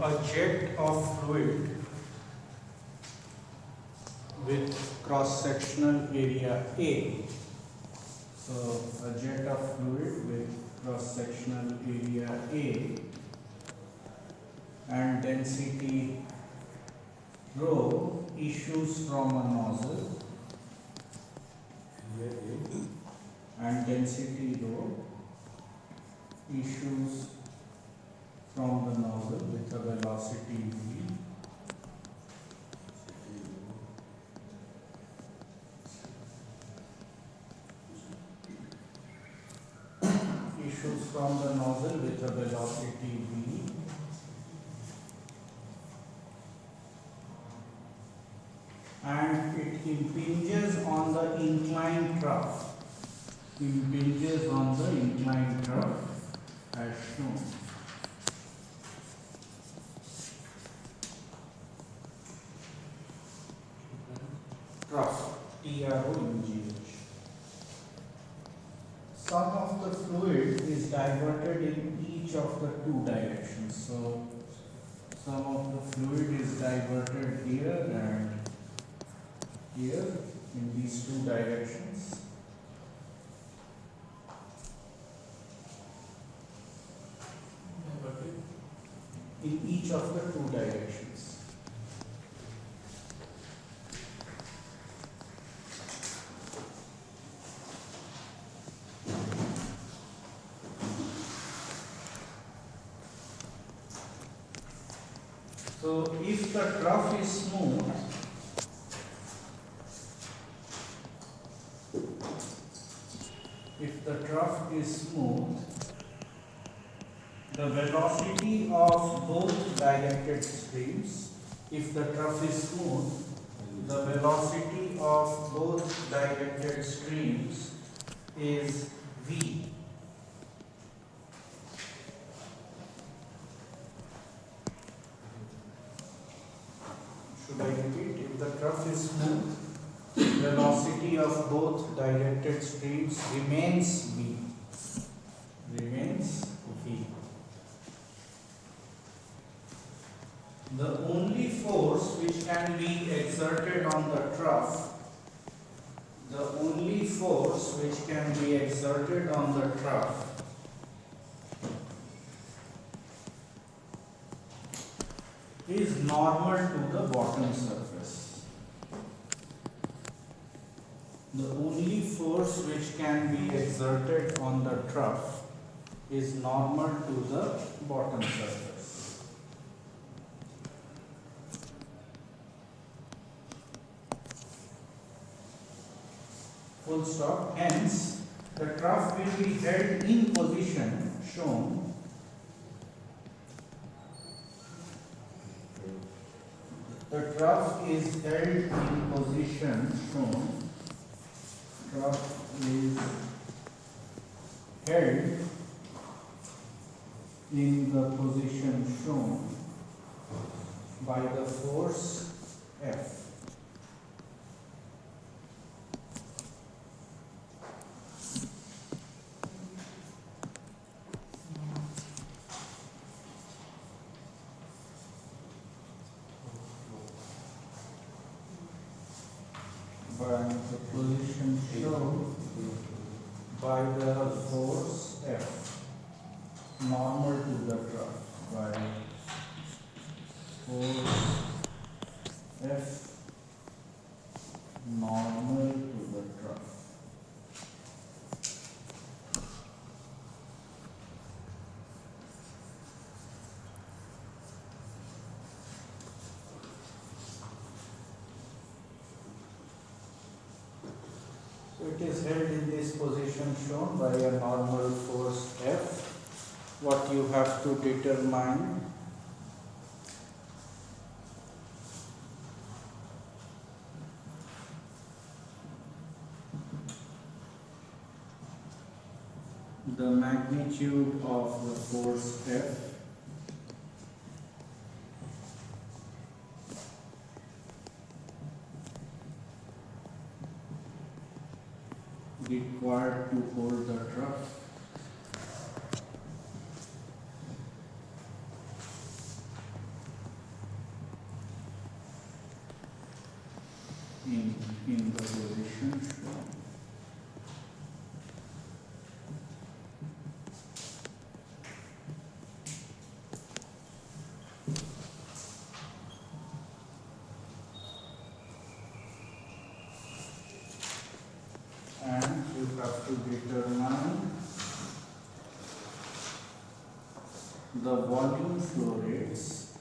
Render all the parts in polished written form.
a jet of fluid with cross-sectional area A. So a jet of fluid with cross-sectional area A and density rho issues from a nozzle and density rho issues from the nozzle with a velocity v issues from the nozzle with a velocity v and it impinges on the inclined trough. Impinges on the inclined trough as shown. Trough, TROUGH. Some of the fluid is diverted in each of the two directions. So some of the fluid is diverted here and here in these two directions. In each of the two directions. So if the trough is smooth, the velocity of both directed streams, if the trough is smooth, the velocity of both directed streams is v. Should I repeat? If the trough is smooth, velocity of both directed streams remains v. Remains v. The only force which can be exerted on the trough, is normal to the bottom surface. The only force which can be exerted on the trough is normal to the bottom surface. Full stop. Hence, the trough will be held in position shown. The trough is held in position shown. Trough is held in the position shown by the force F. By the position shown by the force F, normal to the trough, by force F normal to the trough. So it is held in this position shown by a normal force F. What you have to determine the magnitude of the force F required to hold the trough. have to determine the volume flow rates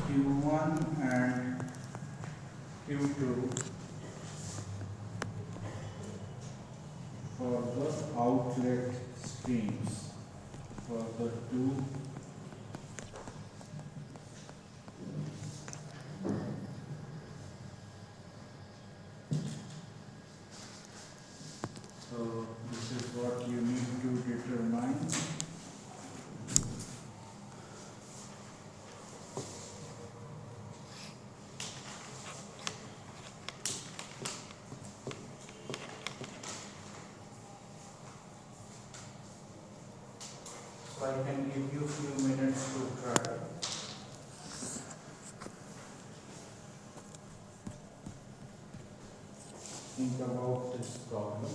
Q1 and Q2 for the outlet streams for the two so this is what you need to determine. So I can give you a few minutes to try. Think about this problem.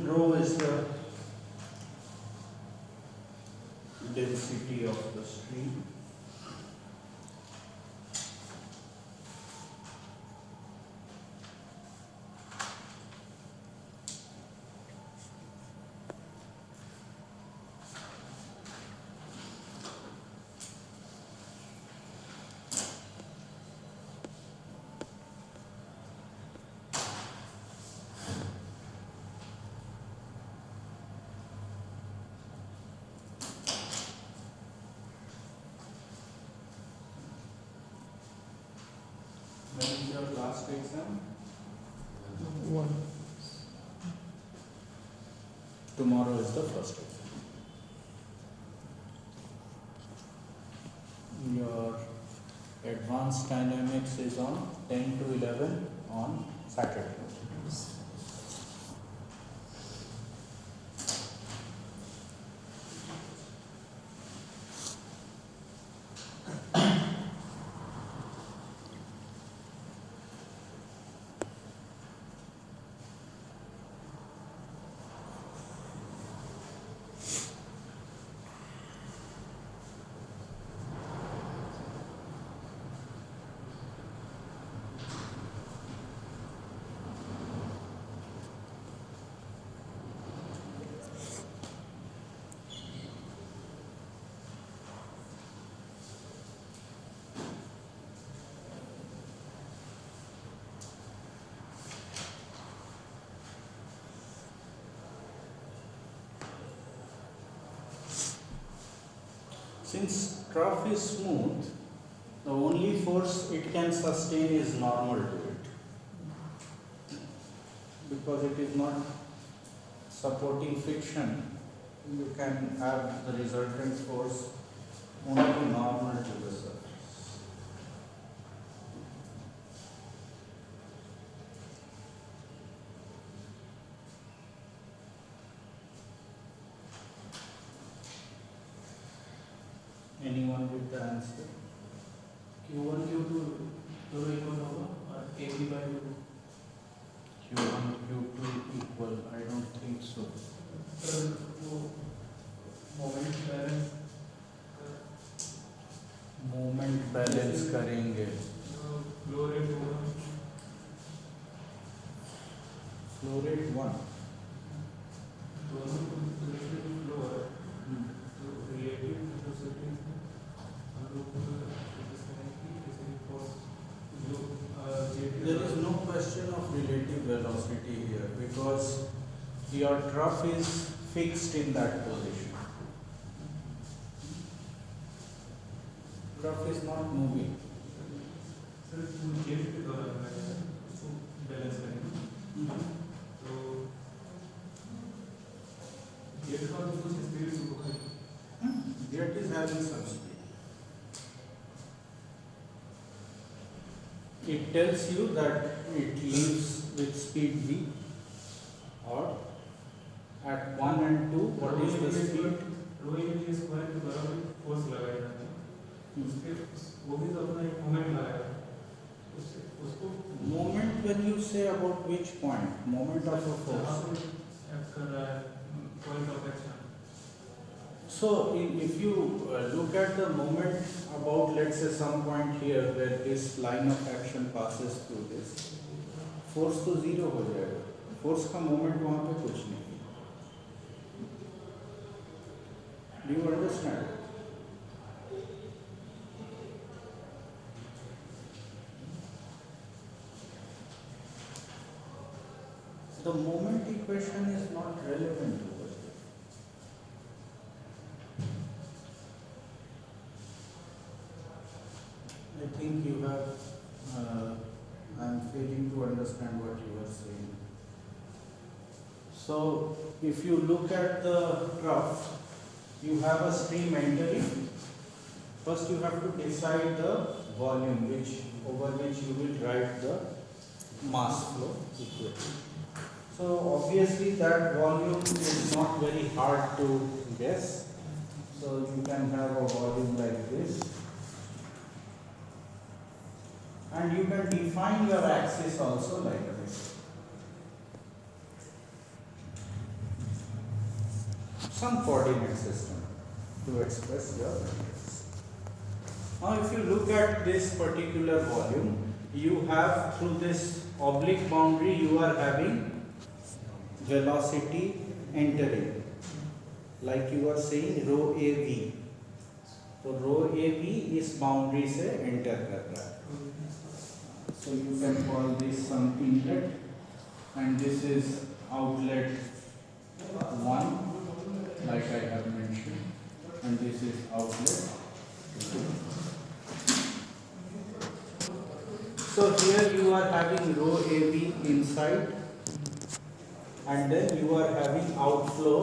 Rho is the density of the stream. When is your last exam? One. Tomorrow is the first exam. Your advanced dynamics is on 10 to 11 on Saturday. Since trough is smooth, the only force it can sustain is normal to it. Because it is not supporting friction, you can have the resultant force only normal to the surface. on with the answer? Q1 Q2 दोनों equal होगा और AB by 2 Q1 Q2 equal? I don't think so. Sir वो moment balance moment balance करेंगे. Flow rate होगा flow rate 1. दोनों relative flow है तो relative velocity हम लोग को डिस्कस की जैसे फोर्स जो There is no question of relative velocity here because your trough is fixed in that position. Trough is not moving. Sir jet के दौरान उसको बैलेंस करेंगे तो जेट का तो कुछ स्पीड होगा Jet is having some speed. It tells you that it leaves with speed v, or at 1 and 2 what is the speed? Rho A square के बराबर फोर्स लगाया जाता है उसके वो भी तो अपना एक मोमेंट लगाया उससे उसको Moment, when you say about which point? Moment of a जहाँ force. पे एक्ट कर रहा है point of action So if you look at the moment about, let's say, some point here where this line of action passes through this, force तो zero हो जाएगा. Force का moment वहाँ पे कुछ नहीं. Do you understand? The moment equation is not relevant over here. I think you have, I am failing to understand what you are saying. So, if you look at the trough, you have a stream entering. First you have to decide the volume over which you will write the mass flow equation. So obviously that volume is not very hard to guess. So you can have a volume like this. And you can define your axis also like this. Some coordinate system to express your axis. Now if you look at this particular volume, you have through this oblique boundary you are having velocity entering, like you are saying rho AV. So rho AV is boundary से enter कर रहा है. So you can call this some inlet, and this is outlet 1, like I have mentioned, and this is outlet 2. So here you are having rho AV inside, and then you are having outflow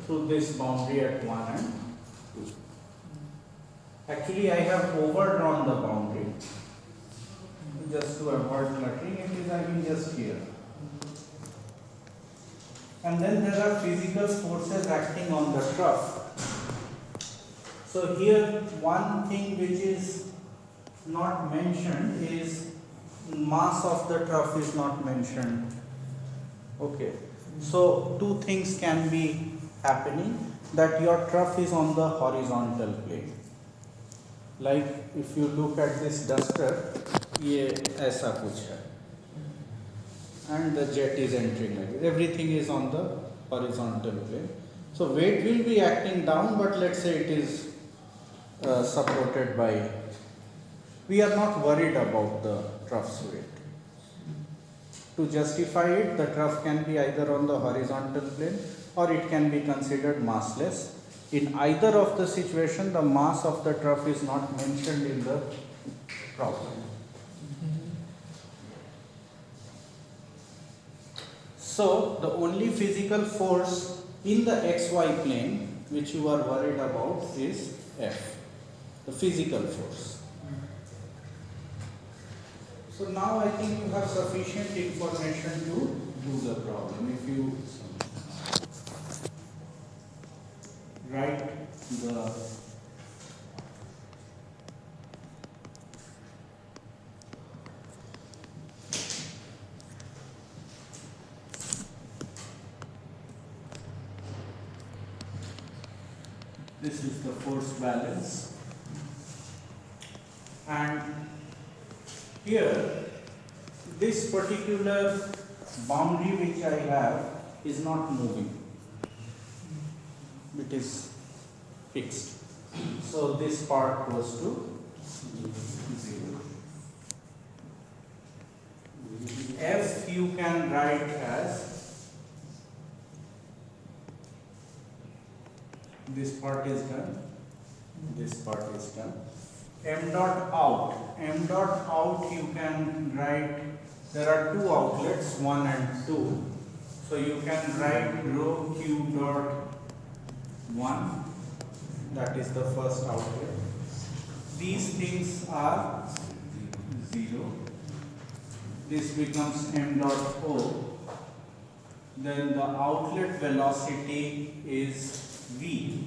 through this boundary at 1 and 2. Actually I have overdrawn the boundary just to avoid cluttering. It is having just here. And then there are physical forces acting on the trough. So here one thing which is not mentioned is mass of the trough is not mentioned. Okay. So two things can be happening, that your trough is on the horizontal plane. Like if you look at this duster, ये ऐसा कुछ है, and the jet is entering like this. Everything is on the horizontal plane. So weight will be acting down, but let's say it is supported by. We are not worried about the trough's weight. To justify it, the trough can be either on the horizontal plane or it can be considered massless. In either of the situation, the mass of the trough is not mentioned in the problem. So the only physical force in the xy plane which you are worried about is F, the physical force. So now I think you have sufficient information to do the problem. If you write the This is the force balance, and here this particular boundary which I have is not moving, it is fixed. So this part goes to 0. F you can write as, this part is done, this part is done. M dot out you can write, there are two outlets, 1 and 2. So you can write rho q dot 1, that is the first outlet. These things are 0. This becomes m dot o. Then the outlet velocity is v.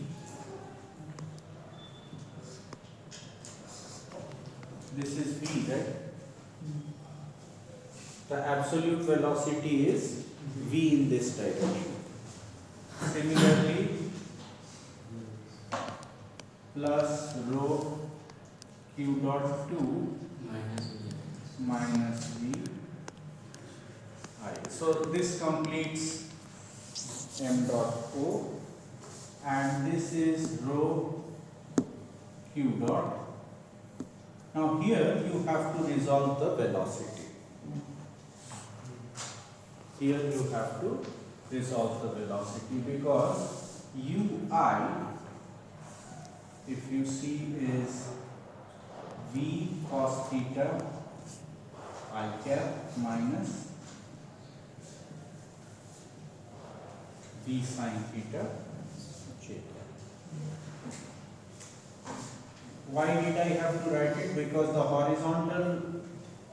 This is v, right? The absolute velocity is v in this direction. Similarly, plus rho q dot 2 minus v I. So this completes m dot o, and this is rho q dot. Now here you have to resolve the velocity. Here you have to resolve the velocity because ui, if you see, is v cos theta I cap minus v sin theta j cap. Why did I have to write it? Because the horizontal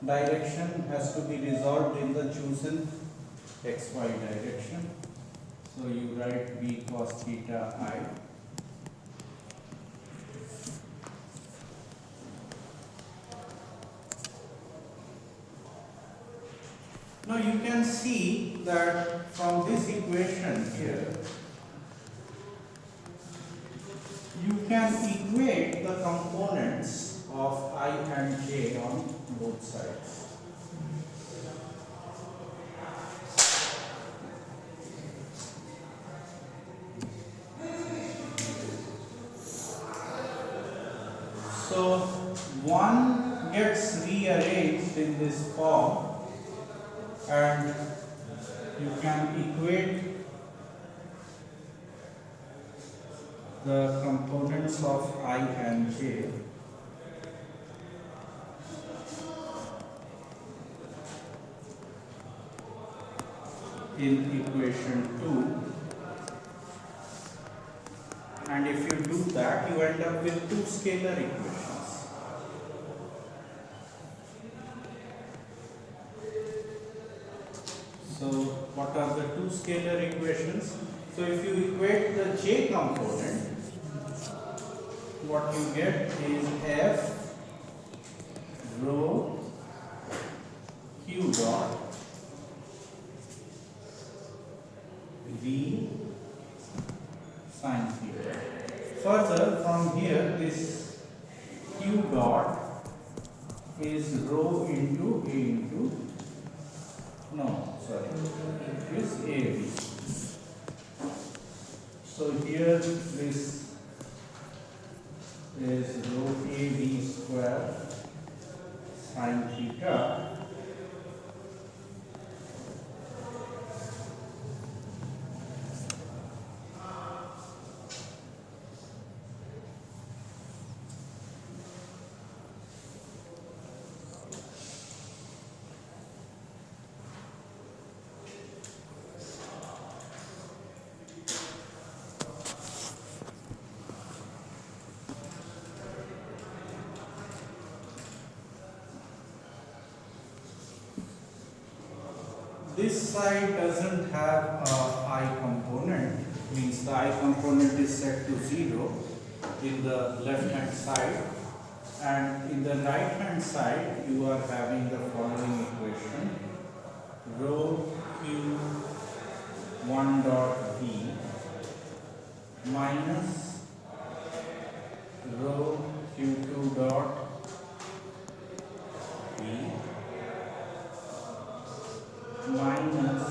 direction has to be resolved in the chosen xy direction. So you write v cos theta I. Now you can see that from this equation here, you can equate the components of I and j on both sides. So one gets rearranged in this form, and you can equate the components of I and j in equation 2, and if you do that, you end up with two scalar equations. So what are the two scalar equations? So if you equate the j component, what you get is f rho q dot v sin theta. Further, from here, this q dot is rho into a into, no, sorry, it is av. So here this is rho av square sin theta this side doesn't have a I component, means the I component is set to 0 in the left hand side, and in the right hand side you are having the following equation: rho q 1 dot v minus rho Q2 dot V minus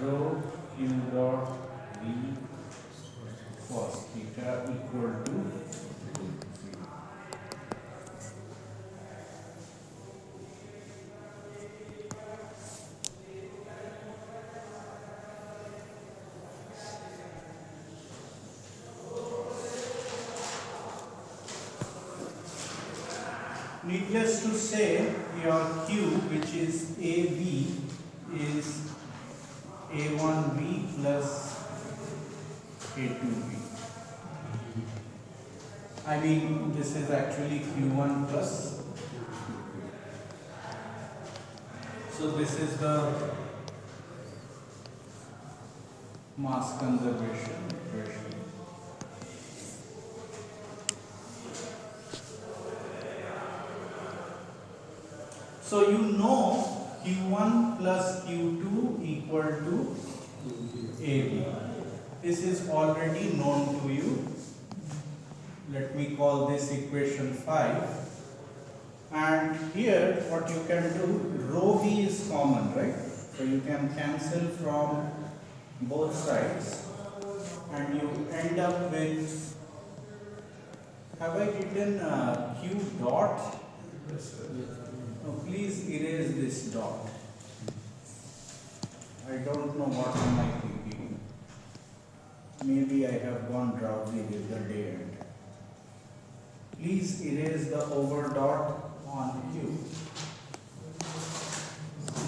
rho Q dot V cos theta equal to needless to say, your Q, which is AB, is A1B plus A2B. I mean, this is actually Q1 plus. So this is the mass conservation equation. So you know Q1 plus Q2 equal to AB. This is already known to you. Let me call this equation 5. And here what you can do, rho v is common, right? So you can cancel from both sides and you end up with, have I written Q dot? No, please erase this dot. I don't know what am I thinking. Maybe I have gone drowsy with the day end. Please erase the over dot on Q.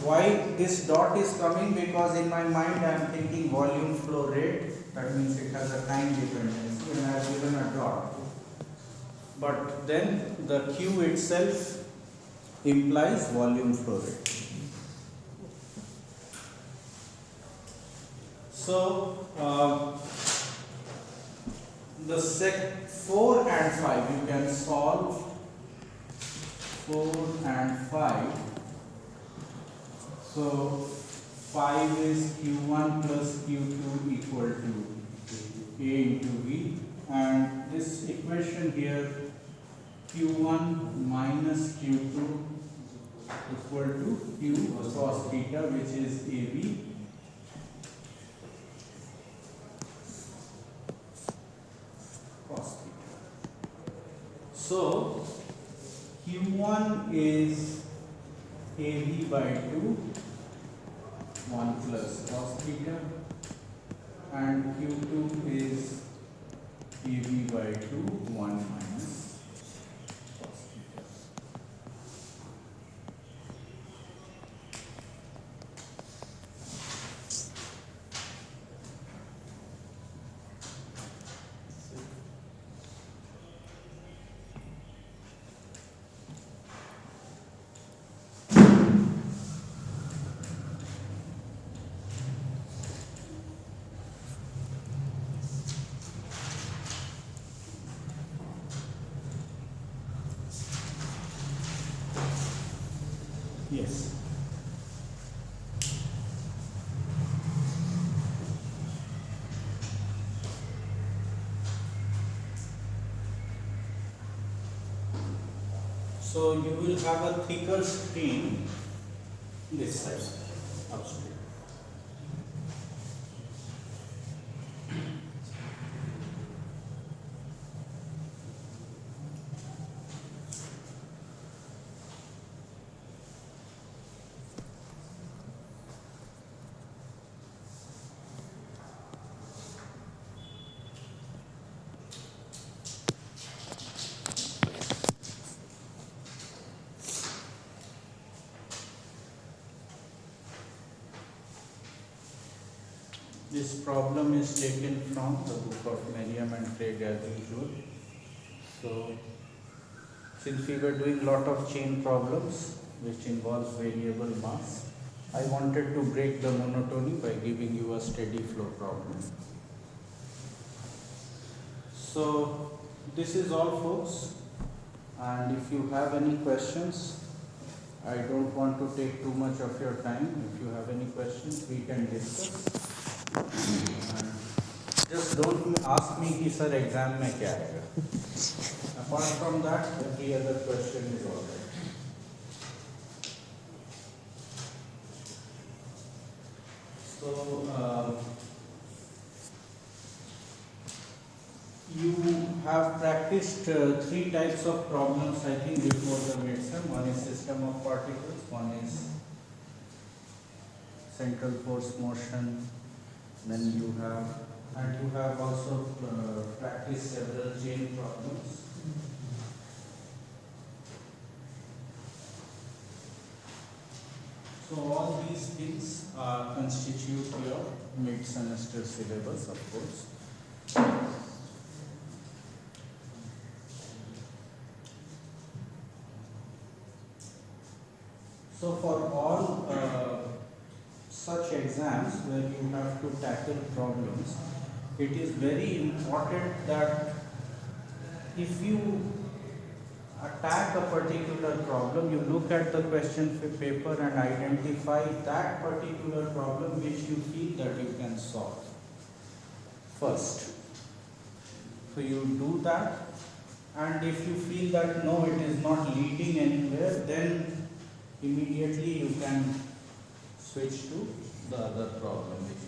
Why this dot is coming? Because in my mind I am thinking volume flow rate. That means it has a time dependency and I have given a dot. But then the Q itself implies volume flow rate. So the sec 4 and 5 you can solve 4 and 5. So 5 is Q1 plus Q2 equal to A into V, and this equation here Q1 minus Q2 equal to Q cos theta, which is AB. Cos theta. So Q1 is AB by 2, 1 plus cos theta, and Q2 is AB by 2, 1 minus cos theta. Yes. So you will have a thicker screen this side, upstream. This problem is taken from the book of Merriam and Craig as usual. So, since we were doing lot of chain problems which involves variable mass, I wanted to break the monotony by giving you a steady flow problem. So, this is all folks, and if you have any questions, I don't want to take too much of your time. If you have any questions, we can discuss. And Just don't ask me कि sir exam में क्या आएगा. Apart from that, every other question is alright. So you have practiced three types of problems, I think, before the midterm. One is system of particles, one is central force motion, then you have also practiced several chain problems. So all these things constitute your mid-semester syllabus, of course. So for all such exams where you have to tackle problems, it is very important that if you attack a particular problem, you look at the question paper and identify that particular problem which you feel that you can solve first. So you do that, and if you feel that no, it is not leading anywhere, then immediately you can switch to the other problem which